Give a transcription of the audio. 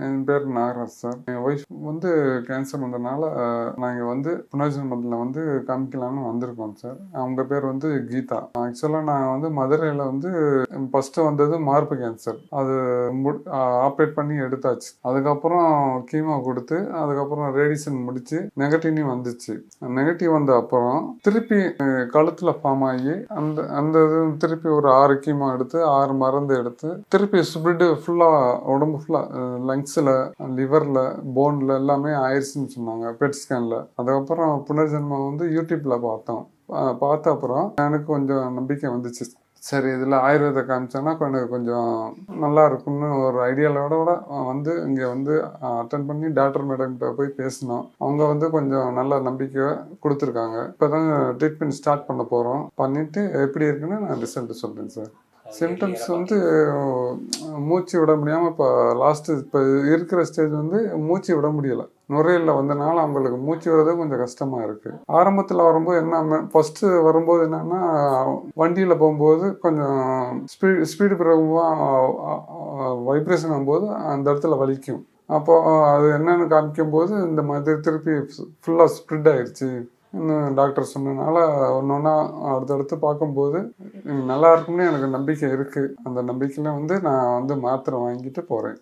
என் பேர் நாகராஜ் சார். என் ஒய்ஃப் வந்து கேன்சர் வந்ததுனால நாங்கள் வந்து புனர்ஜென்மத்தில் வந்து காமிக்கலாம்னு வந்திருக்கோம் சார். அவங்க பேர் வந்து கீதா. ஆக்சுவலாக நான் வந்து மதுரையில் வந்து ஃபஸ்ட்டு வந்தது மார்பு கேன்சர். அது ஆப்ரேட் பண்ணி எடுத்தாச்சு. அதுக்கப்புறம் கீமோ கொடுத்து அதுக்கப்புறம் ரேடியேஷன் முடிச்சு நெகட்டிவ்னு வந்துச்சு. நெகட்டிவ் வந்த அப்புறம் திருப்பி கழுத்தில் ஃபார்ம் ஆகி அந்த இது திருப்பி ஒரு 6 கீமோ எடுத்து 6 மருந்து எடுத்து திருப்பி ஸ்ப்ரிட் ஃபுல்லாக உடம்பு ஃபுல்லாக லங்ஸில் லிவரில் போனில் எல்லாமே ஆயிடுச்சுன்னு சொன்னாங்க பெட் ஸ்கேனில். அதுக்கப்புறம் புனர்ஜென்மம் வந்து யூடியூப்பில் பார்த்தோம். பார்த்த அப்புறம் எனக்கு கொஞ்சம் நம்பிக்கை வந்துச்சு. சரி, இதில் ஆயுர்வேத காமிச்சோன்னா கொஞ்சம் நல்லா இருக்கும்னு ஒரு ஐடியாவோட வந்து இங்கே வந்து அட்டன் பண்ணி டாக்டர் மேடம்கிட்ட போய் பேசினோம். அவங்க வந்து கொஞ்சம் நல்ல நம்பிக்கை கொடுத்துருக்காங்க. இப்போ தான் ட்ரீட்மெண்ட் ஸ்டார்ட் பண்ண போகிறோம். பண்ணிவிட்டு எப்படி இருக்குன்னு நான் ரிசல்ட் சொல்கிறேன் சார். சிம்டம்ஸ் வந்து மூச்சு விட முடியாமல் இப்போ இருக்கிற ஸ்டேஜ் வந்து மூச்சு விட முடியலை. நுரையீரலில் வந்தனால அவங்களுக்கு மூச்சு விடுறது கொஞ்சம் கஷ்டமாக இருக்குது. ஆரம்பத்தில் வரும்போது என்ன ஃபஸ்ட்டு வரும்போது என்னென்னா வண்டியில் போகும்போது கொஞ்சம் ஸ்பீடு வைப்ரேஷன் ஆகும்போது அந்த இடத்துல வலிக்கும். அப்போ அது என்னென்னு காமிக்கும்போது இந்த மாதிரி திருப்பி ஃபுல்லாக ஸ்ப்ரெட் ஆயிடுச்சு டாக்டர் சொன்னதுனால ஒன்று அடுத்தடுத்து பார்க்கும்போது நல்லா இருக்கும்னு எனக்கு நம்பிக்கை இருக்குது. அந்த நம்பிக்கையில் வந்து நான் வந்து மாத்திரை வாங்கிட்டு போகிறேன்.